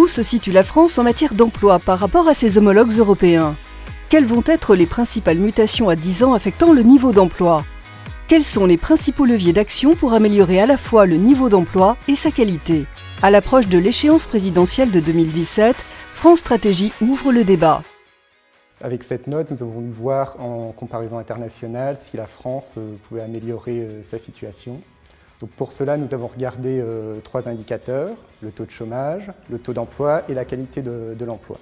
Où se situe la France en matière d'emploi par rapport à ses homologues européens? Quelles vont être les principales mutations à 10 ans affectant le niveau d'emploi? Quels sont les principaux leviers d'action pour améliorer à la fois le niveau d'emploi et sa qualité? À l'approche de l'échéance présidentielle de 2017, France Stratégie ouvre le débat. Avec cette note, nous avons voulu voir en comparaison internationale si la France pouvait améliorer sa situation. Donc pour cela, nous avons regardé 3 indicateurs, le taux de chômage, le taux d'emploi et la qualité de l'emploi.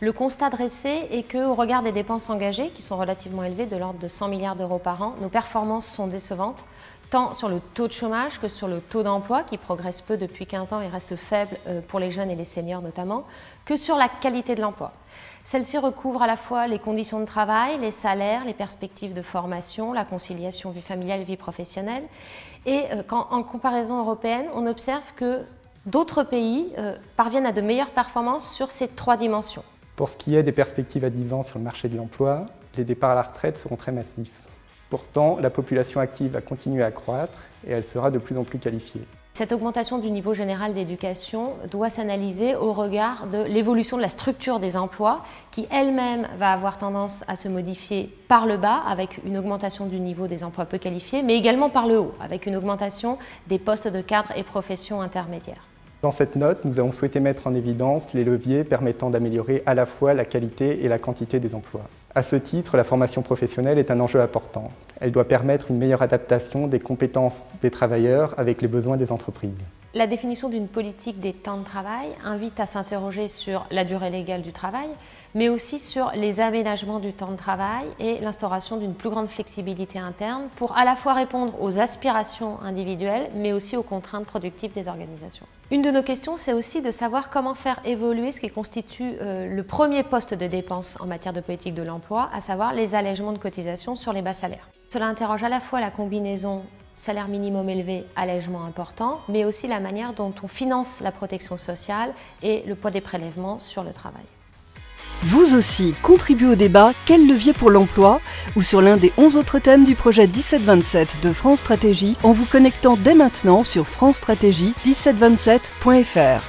Le constat dressé est qu'au regard des dépenses engagées, qui sont relativement élevées, de l'ordre de 100 milliards d'euros par an, nos performances sont décevantes, tant sur le taux de chômage que sur le taux d'emploi, qui progresse peu depuis 15 ans et reste faible pour les jeunes et les seniors notamment, que sur la qualité de l'emploi. Celle-ci recouvre à la fois les conditions de travail, les salaires, les perspectives de formation, la conciliation vie familiale et vie professionnelle. Et en comparaison européenne, on observe que d'autres pays parviennent à de meilleures performances sur ces 3 dimensions. Pour ce qui est des perspectives à 10 ans sur le marché de l'emploi, les départs à la retraite seront très massifs. Pourtant, la population active va continuer à croître et elle sera de plus en plus qualifiée. Cette augmentation du niveau général d'éducation doit s'analyser au regard de l'évolution de la structure des emplois qui elle-même va avoir tendance à se modifier par le bas avec une augmentation du niveau des emplois peu qualifiés, mais également par le haut avec une augmentation des postes de cadres et professions intermédiaires. Dans cette note, nous avons souhaité mettre en évidence les leviers permettant d'améliorer à la fois la qualité et la quantité des emplois. À ce titre, la formation professionnelle est un enjeu important. Elle doit permettre une meilleure adaptation des compétences des travailleurs avec les besoins des entreprises. La définition d'une politique des temps de travail invite à s'interroger sur la durée légale du travail, mais aussi sur les aménagements du temps de travail et l'instauration d'une plus grande flexibilité interne pour à la fois répondre aux aspirations individuelles, mais aussi aux contraintes productives des organisations. Une de nos questions, c'est aussi de savoir comment faire évoluer ce qui constitue le premier poste de dépense en matière de politique de l'emploi, à savoir les allègements de cotisations sur les bas salaires. Cela interroge à la fois la combinaison salaire minimum élevé, allègement important, mais aussi la manière dont on finance la protection sociale et le poids des prélèvements sur le travail. Vous aussi, contribuez au débat Quel levier pour l'emploi ou sur l'un des 11 autres thèmes du projet 1727 de France Stratégie en vous connectant dès maintenant sur francestratégie1727.fr.